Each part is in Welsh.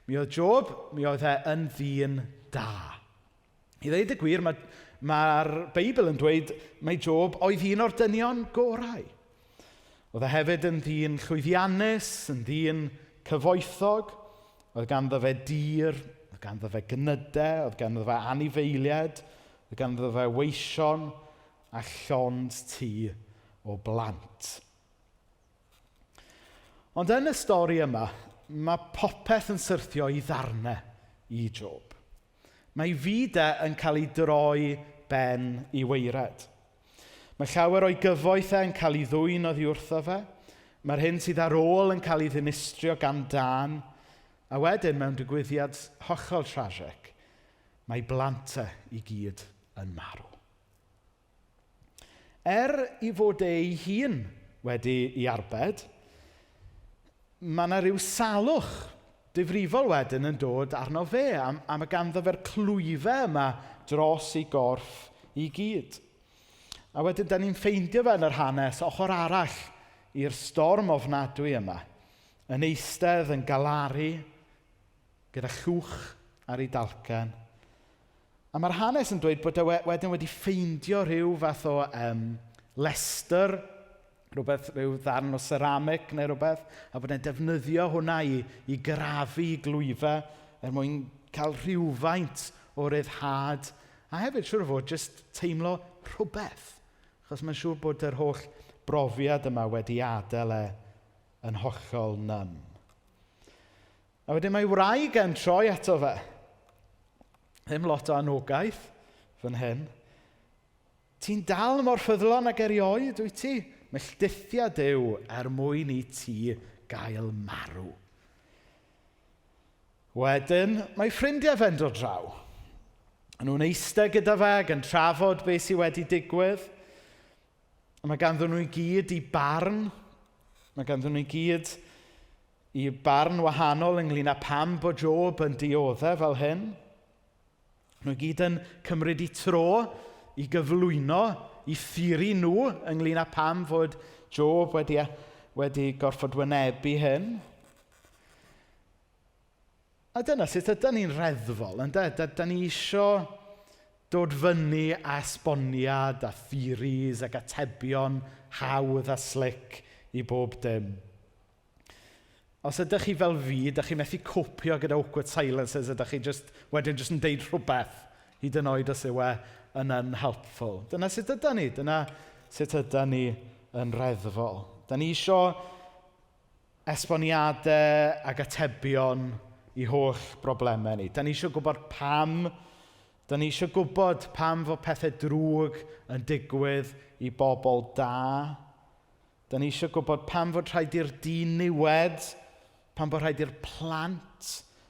Mi oedd Job, mi oedd yn ddyn da. I ddeud y gwir, mae'r Beibl yn dweud mai Job oedd un o'r dynion gorau. Oedd e hefyd yn ddyn llwyddiannus, yn ddyn cyfoethog, oedd ganddo fe dir, oedd ganddo fe gynydau, oedd ganddo fe anifeiliaid, oedd ganddo fe weision a llond tŷ o blant. Ond yn y stori yma, mae popeth yn syrthio i ddarnau i Job. Mae fyd yn cael ei droi ben i weired. Mae llawer o'i gyfoethau yn cael ei ddwyn oddi wrtho fe. Mae'r hyn sydd ar ôl yn cael ei ddinistrio gan dan. A wedyn mewn digwyddiad hollol trasic, mae blantau i gyd yn marw. I fod ei hun wedi ei arbed, mae yna ryw salwch difrifol wedyn yn dod arno fe, a mae ganddo fe'r clwyfau yma dros ei gorff i gyd. A wedyn, da ni'n ffeindio fe yn yr hanes ochr arall i'r storm ofnadwy yma, yn eistedd yn galaru, gyda llwch ar ei dalcen. A mae'r hanes yn dweud bod e wedyn wedi ffeindio rhyw fath o lester, rhyw ddarn o ceramic neu rhywbeth, a bod e'n defnyddio hwnna i grafu i glwyfau mwyn cael rhywfaint o ryddhad, a hefyd siŵr o fod jyst teimlo rhywbeth, achos mae'n siŵr bod yr holl brofiad yma wedi adael yn hollol nym. A wedyn mae wraig yn troi ato fe. Ddim lot o anogaeth fan hyn. Ti'n dal mor ffyddlon ag erioed, wyt ti? Melltithiad yw mwyn i ti gael marw. Wedyn, mae ffrindiau fe'n dod draw. Nhw'n eistedd gyda fe ac yn trafod beth sydd wedi digwydd. Mae ganddyn nhw i gyd i barn. Mae ganddyn nhw i gyd i barn wahanol ynglyn â pam bod Job yn dioddef fel hyn. Nhw i gyd yn cymryd i tro i gyflwyno, i theori nhw ynglyn â pam fod Job wedi gorfod wynebu hyn. A dyna sut ydyn ni'n reddfol, ynde? Da ni isio dod fyny a esboniad a theories ac atebion hawdd a slick i bob dim. Os ydych chi fel fi, ydych chi methu copio gyda awkward silences, ydych chi wedyn yn deud rhywbeth hyd yn oed os yw yn unhelpful. Dyna sut ydyn ni. Dyna sut ydyn ni yn reddfol. Da ni isio esboniadau ac atebion i holl broblemau ni. Da ni isio gwybod pam. Da ni isio gwybod pam fod pethau drwg yn digwydd i bobl da. Da ni isio gwybod pam fod rhaid i'r dyn niwed, pam bod rhaid i'r plant,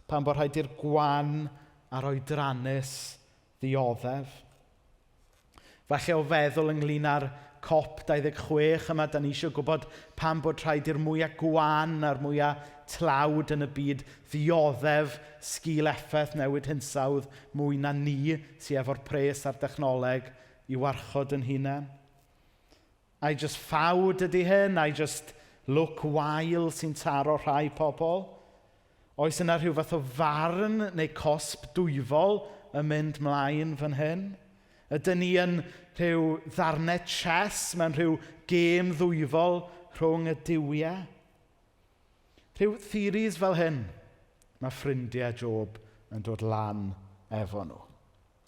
pam bod rhaid i'r gwan a'r oedrannus ddioddef. Falle o feddwl ynglyn â'r COP26 yma, da ni eisiau gwybod pam bod rhaid i'r mwyaf gwan a'r mwyaf tlawd yn y byd ddioddef sgil effaith newid hinsawdd mwy na ni sydd efo'r pres a'r dechnoleg i warchod yn hunain. I just ffawd ydy hyn, I just look wael sy'n taro rhai pobl. Oes yna rhyw fath o farn neu cosb dwyfol yn mynd mlaen fan hyn? Ydyn ni yn rhyw ddarnau chess mewn rhyw gêm ddwyfol rhwng y diwiau? Rhyw theories fel hyn, mae ffrindiau Job yn dod lan efo nhw.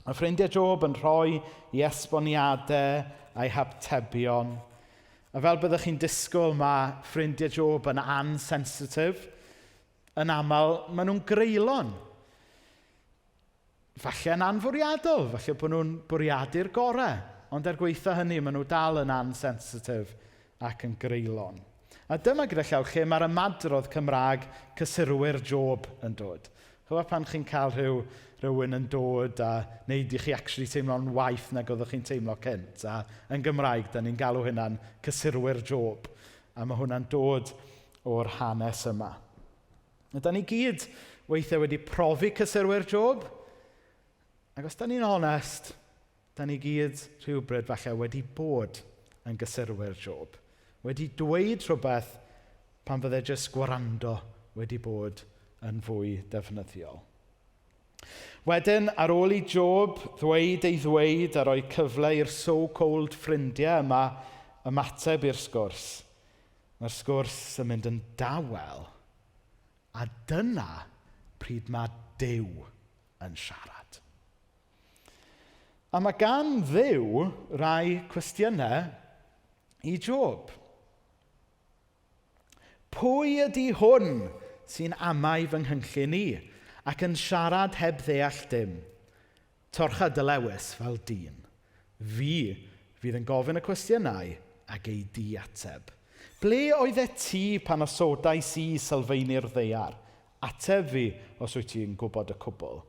Mae ffrindiau Job yn rhoi i esboniadau a'i haptebion. A fel byddwch chi'n disgwyl, mae ffrindiau Job yn ansensitif. Yn aml, maen nhw'n greulon. Falle yn anfwriadol, falle bod nhw'n bwriadu'r gorau. Ond gweithio hynny, maen nhw dal yn ansensitif ac yn greulon. A dyma gyda llaw lle mae'r ymadrodd Cymraeg cysurwyr Job yn dod. Chwbod pan chi'n cael rhywun yn dod a wneud i chi actually teimlo'n waith nag oeddech chi'n teimlo cynt. A yn Gymraeg, da ni'n galw hynna'n cysurwyr Job. A mae hwnna'n dod o'r hanes yma. A da ni gyd weithiau wedi profi cysurwyr Job. Ac os da ni'n onest, da ni gyd rhywbryd falle wedi bod yn gysurwyr Job. Wedi dweud rhywbeth pan fydde jyst gwrando wedi bod yn fwy defnyddiol. Wedyn, ar ôl i Job ddweud ei ddweud a roi cyfle i'r so-called ffrindiau yma ymateb i'r sgwrs, mae'r sgwrs yn mynd yn dawel. A dyna pryd mae Duw yn siarad. A mae gan Dduw rai cwestiynau i Job. Pwy ydy hwn sy'n amau fy nghynllun i ac yn siarad heb ddeall dim? Torcha dy lewis fel dyn. Fi fydd yn gofyn y cwestiynau ac ei di ateb. Ble oedd e ti pan osodais i sylfaenu'r ddaear? Ateb fi os wyt ti'n gwybod y cwbl.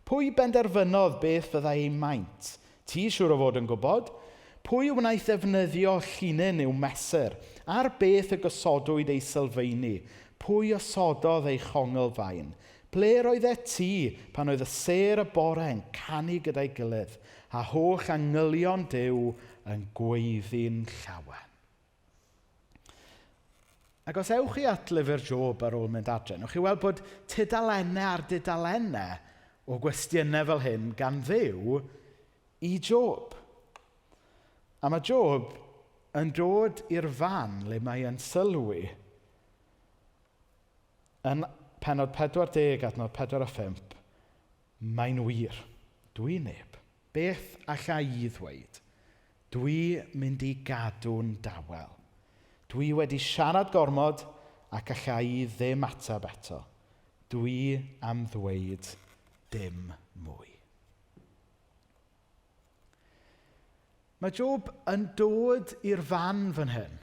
Pwy benderfynodd beth fydda ei maint? Ti siŵr o fod yn gwybod? Pwy wnaeth ddefnyddio llinyn i'w mesur? Ar beth y gosodwyd ei sylfaenu? Pwy osododd ei chongolfaen? Ble roedd e ti pan oedd y ser y bore yn canu gyda'i gilydd a holl angylion Duw yn gweiddi'n llawen? Ac os ewch chi at lyfr Job ar ôl mynd adre, newch chi weld bod tudalennau ar dudalennau o gwestiynau fel hyn gan Dduw i Job. A mae Job yn dod i'r fan le mae yn sylwi yn pennod 40 adnod 45. Mae'n wir. Dwi neb. Beth alla i ddweud? Dwi mynd i gadw'n dawel. Dwi wedi siarad gormod ac alla i ddim ateb eto. Dwi am ddweud dim mwy. Mae Job yn dod i'r fan fan hyn,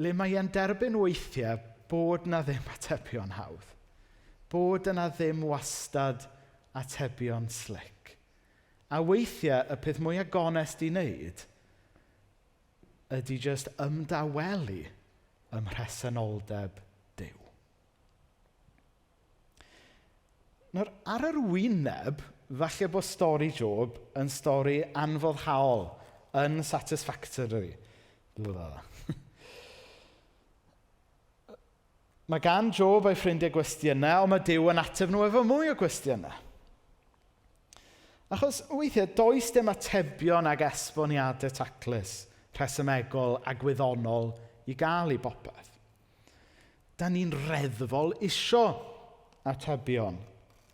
le mae e'n derbyn weithiau bod na ddim atebion hawdd, bod yna ddim wastad atebion slick. A weithiau y peth mwyaf gonest i wneud ydy just ymdawelu ym mhresenoldeb Duw. Nawr, ar yr wyneb, falle bod stori Job yn stori anfoddhaol, unsatisfactory. Mae gan Job a'i ffrindiau gwestiynau, ond mae Duw yn ateb nhw efo mwy o gwestiynau. Achos weithiau, does dim atebion ag esboniadau taclus, rhesymegol a gwyddonol i gael i bopeth. Da ni'n reddfol isio atebion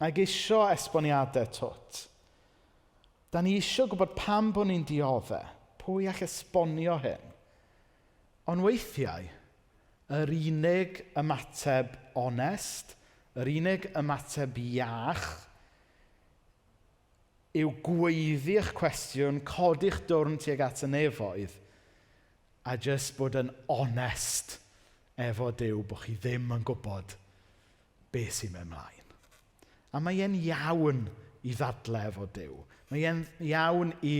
ac isio esboniadau twt. Da ni isio gwybod pam bod ni'n dioddef, pwy all esbonio hyn. Ond weithiau, yr unig ymateb onest, yr unig ymateb iach, yw gweiddi'ch cwestiwn, codi'ch dwrn tuag at y nefoedd, a jyst bod yn onest efo Duw bod chi ddim yn gwybod beth sy'n mynd mlaen. A mae e'n iawn i ddadlau efo Duw. Mae e'n iawn i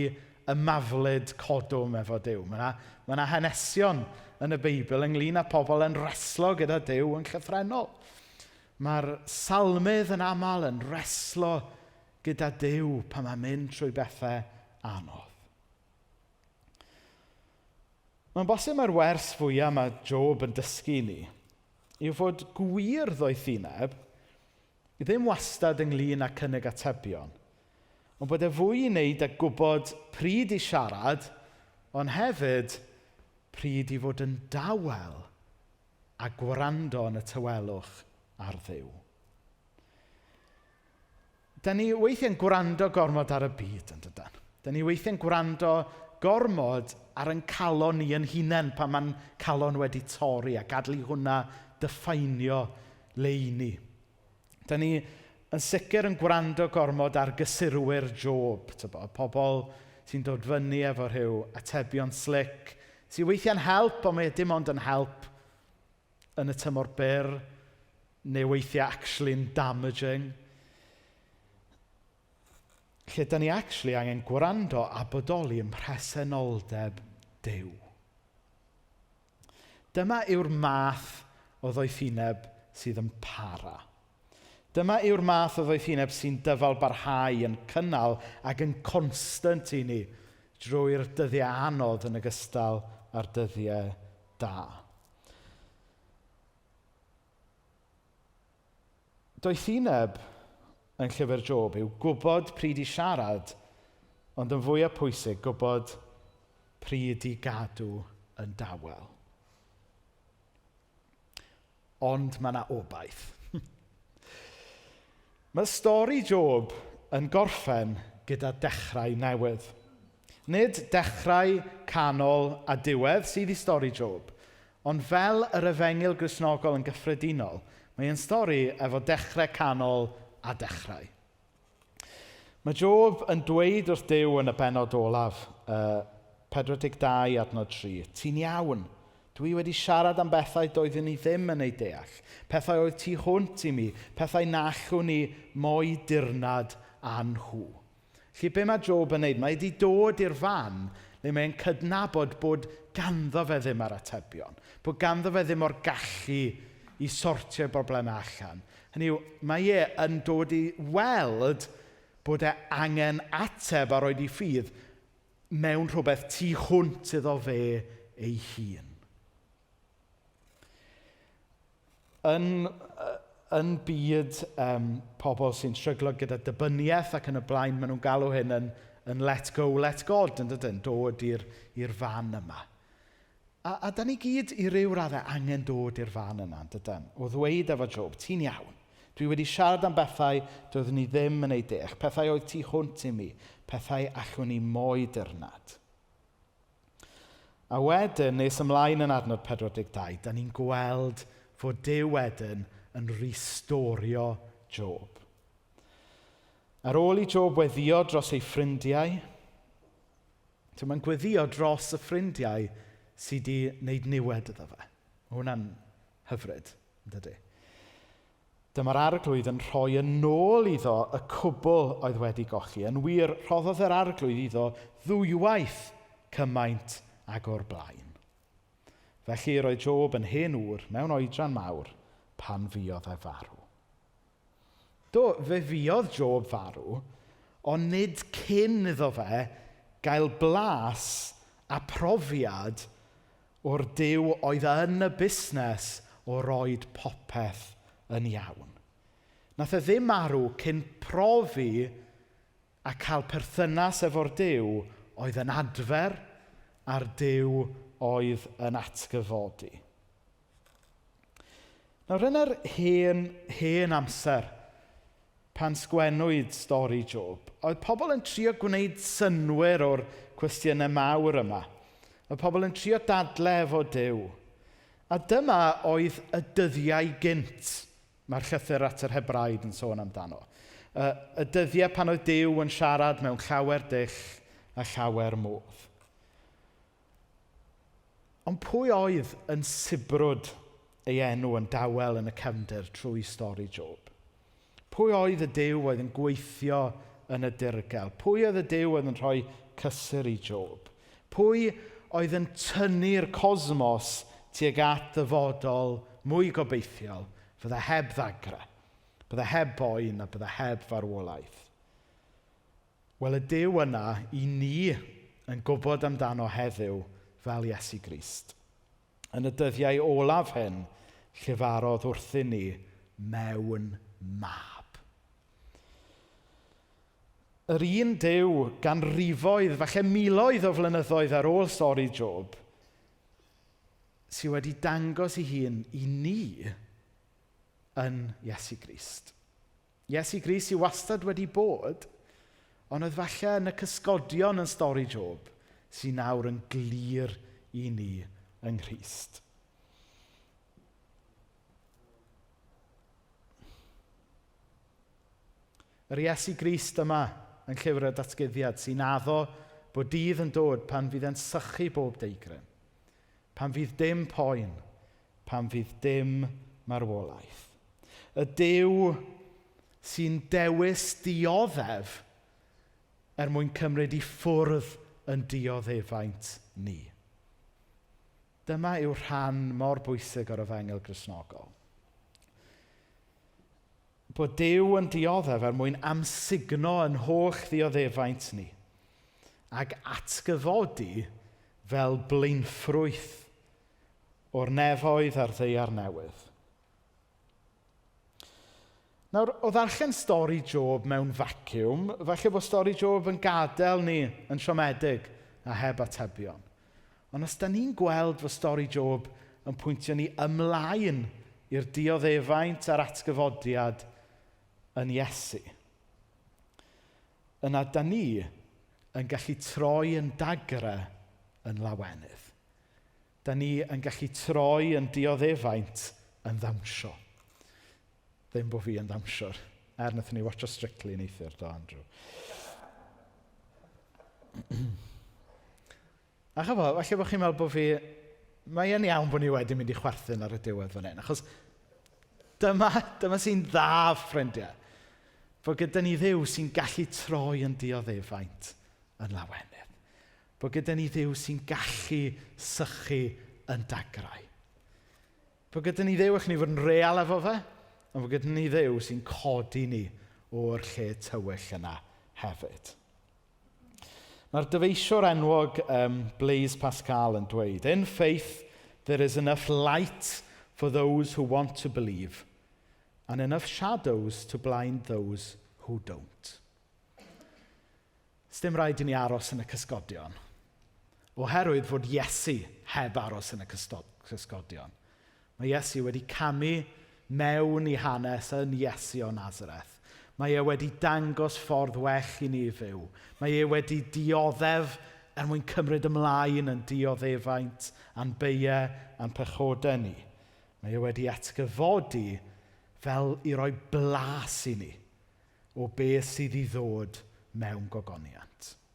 ymaflyd codwm efo Duw. Mae yna hanesion yn y Beibl ynglyn â pobl yn reslo gyda Duw yn llythrenol. Mae'r salmydd yn aml yn reslo gyda Duw pan mae'n mynd trwy bethau anodd. Mae'n bosib mae'r wers fwyaf mae Job yn dysgu ni yw fod gwir ddoethineb ddim wastad ynglyn â cynnig atebion, ond bod e fwy i wneud â gwybod pryd i siarad, ond hefyd pryd i fod yn dawel a gwrando yn y tywelwch ar Dduw. Da ni weithiau'n gwrando gormod ar y byd, yn dydyn. Da ni weithiau'n gwrando gormod ar ein calon ni yn hunain pan mae'n calon wedi torri a gadlu hwnna diffeinio le i ni. Da ni yn sicr yn gwrando gormod ar gysurwyr Job, pobl sy'n dod fyny efo rhyw atebion slick, sy'n weithiau'n help, ond mae dim ond yn help yn y tymor byr, neu weithiau actually'n damaging. Lle da ni actually angen gwrando a bodoli ym mhresenoldeb Duw. Dyma yw'r math o ddoethineb sydd yn para. Dyma yw'r math o ddoethineb sy'n dyfalbarhau, yn cynnal ac yn constant i ni drwy'r dyddiau anodd yn ogystal â'r dyddiau da. doethineb yn llyfr Job yw gwybod pryd i siarad, ond yn fwyaf pwysig, gwybod pryd i gadw yn dawel. Ond mae yna obaith. Mae stori Job yn gorffen gyda dechrau newydd. Nid dechrau canol a diwedd sydd i stori Job, ond fel yr Efengyl Gristnogol yn gyffredinol, mae'n stori efo dechrau canol a dechrau. Mae Job yn dweud wrth Duw yn y bennod olaf, 42 adnod 3, ti'n iawn, dwi wedi siarad am bethau doeddwn i ddim yn ei deall, pethau oedd tu hwnt i mi, pethau na allwn ni moi dirnad a'n nhw. Felly be mae Job yn neud? Mae wedi dod i'r fan le mae'n cydnabod bod ganddo fe ddim ar atebion, bod ganddo fe ddim o'r gallu i sortio'r broblemau allan. Hynny yw, mae e yn dod i weld bod e angen ateb a roed i ffydd mewn rhywbeth tu hwnt iddo fe ei hun. Yn byd pobl sy'n stryglo gyda dibyniaeth ac yn y blaen, maen nhw'n galw hyn yn let go, let God, yn dydyn, dod i'r fan yma. A da ni gyd i ryw raddau angen dod i'r fan yna, yn dydyn, o ddweud efo Job, ti'n iawn. Dwi wedi siarad am bethau doeddwn i ddim yn ei deall, pethau oedd tu hwnt i mi, pethau allwn ni moi dirnad. A wedyn, nes ymlaen yn adnod 42, da ni'n gweld fod Duw wedyn yn restorio Job. Ar ôl i Job weddio dros ei ffrindiau, mae'n gweddio dros y ffrindiau sydd wedi wneud niwed iddo fe. Mae hwnna'n hyfryd, yn dydi? Dyma'r arglwydd yn rhoi yn ôl iddo y cwbl oedd wedi golli. Yn wir, rhoddodd yr arglwydd iddo ddwywaith cymaint ag o'r blaen. Felly roedd Job yn hen ŵr mewn oedran mawr pan fuodd e farw. Fe fuodd Job farw, ond nid cyn iddo fe gael blas a profiad o'r Duw oedd yn y busnes o roed popeth yn iawn. Nath e ddim marw cyn profi a cael perthynas efo'r Duw oedd yn adfer a'r Duw oedd yn atgyfodi. Nawr yn yr hen amser pan sgwennwyd stori Job, oedd pobl yn trio gwneud synwyr o'r cwestiynau mawr yma. Oedd pobl yn trio dadle efo Duw. A dyma oedd y dyddiau gynt mae'r llythyr at yr Hebraid yn sôn amdano. Y dyddiau pan oedd Duw yn siarad mewn llawer dull a llawer modd. Ond pwy oedd yn sibrwd ei enw yn dawel yn y cefndir trwy stori Job? Pwy oedd y Duw oedd yn gweithio yn y dirgel? Pwy oedd y Duw oedd yn rhoi cysur i Job? Pwy oedd yn tynnu'r cosmos tuag at ddyfodol mwy gobeithiol, fydde heb ddagre, bydde heb boen a bydde heb farwolaeth? Wel, y Duw yna i ni yn gwybod amdano heddiw fel Iesu Grist. Yn y dyddiau olaf hyn, llefarodd wrthyn ni mewn mab. Yr un Duw gan rifoedd, falle miloedd o flynyddoedd ar ôl stori Job, sydd wedi dangos ei hun i ni yn Iesu Grist. Iesu Grist sydd wastad wedi bod, ond oedd falle yn y cysgodion yn stori Job, sydd nawr yn glir i ni yng Nghrist. Yr Iesu Grist yma yn llyfr y datguddiad sy'n addo bod dydd yn dod pan fydd e'n sychu bob deigryn, pan fydd dim poen, pan fydd dim marwolaeth. Y Duw sy'n dewis dioddef mwyn cymryd i ffwrdd yn dioddefaint ni. Dyma yw rhan mor bwysig o'r Efengyl Gristnogol. Bod Duw yn dioddef mwyn amsugno yn holl ddioddefaint ni ac atgyfodi fel blaenffrwyth o'r nefoedd a'r ddaear newydd. Nawr, o ddarllen stori Job mewn vacuum, falle bod stori Job yn gadael ni yn siomedig a heb atebion. Ond os da ni'n gweld fod stori Job yn pwyntio ni ymlaen i'r dioddefaint a'r atgyfodiad yn Iesu, yna da ni yn gallu troi yn dagrau yn lawenydd. Da ni yn gallu troi yn dioddefaint yn ddawnsio. Ddim bod fi yn ddawnsio. Wnaethon ni watcho Strictly neithiwr, do Andrew. A chafo, falle bod chi'n meddwl bod fi... Mae yn iawn bod ni wedi mynd i chwerthin ar y diwedd fan hyn, achos dyma sy'n dda, ffrindiau. Bod gyda ni Dduw sy'n gallu troi yn dioddefaint yn lawenydd. Bod gyda ni Dduw sy'n gallu sychu yn dagrau. Bod gyda ni Dduw, allwn ni fod yn real efo fe, ond bod gyda ni Dduw sy'n codi ni o'r lle tywyll yna hefyd. Mae'r dyfeisiwr enwog Blaise Pascal yn dweud, "In faith, there is enough light for those who want to believe, and enough shadows to blind those who don't." Sdim rhaid i ni aros yn y cysgodion, oherwydd fod Iesu heb aros yn y cysgodion. Mae Iesu wedi camu mewn i hanes yn Iesu o Nazareth. Mae e wedi dangos ffordd well i ni fyw. Mae e wedi dioddef er mwyn cymryd ymlaen yn dioddefaint a'n beiau a'n pechodau ni. Mae e wedi atgyfodi fel i roi blas i ni o beth sydd i ddod mewn gogoniant.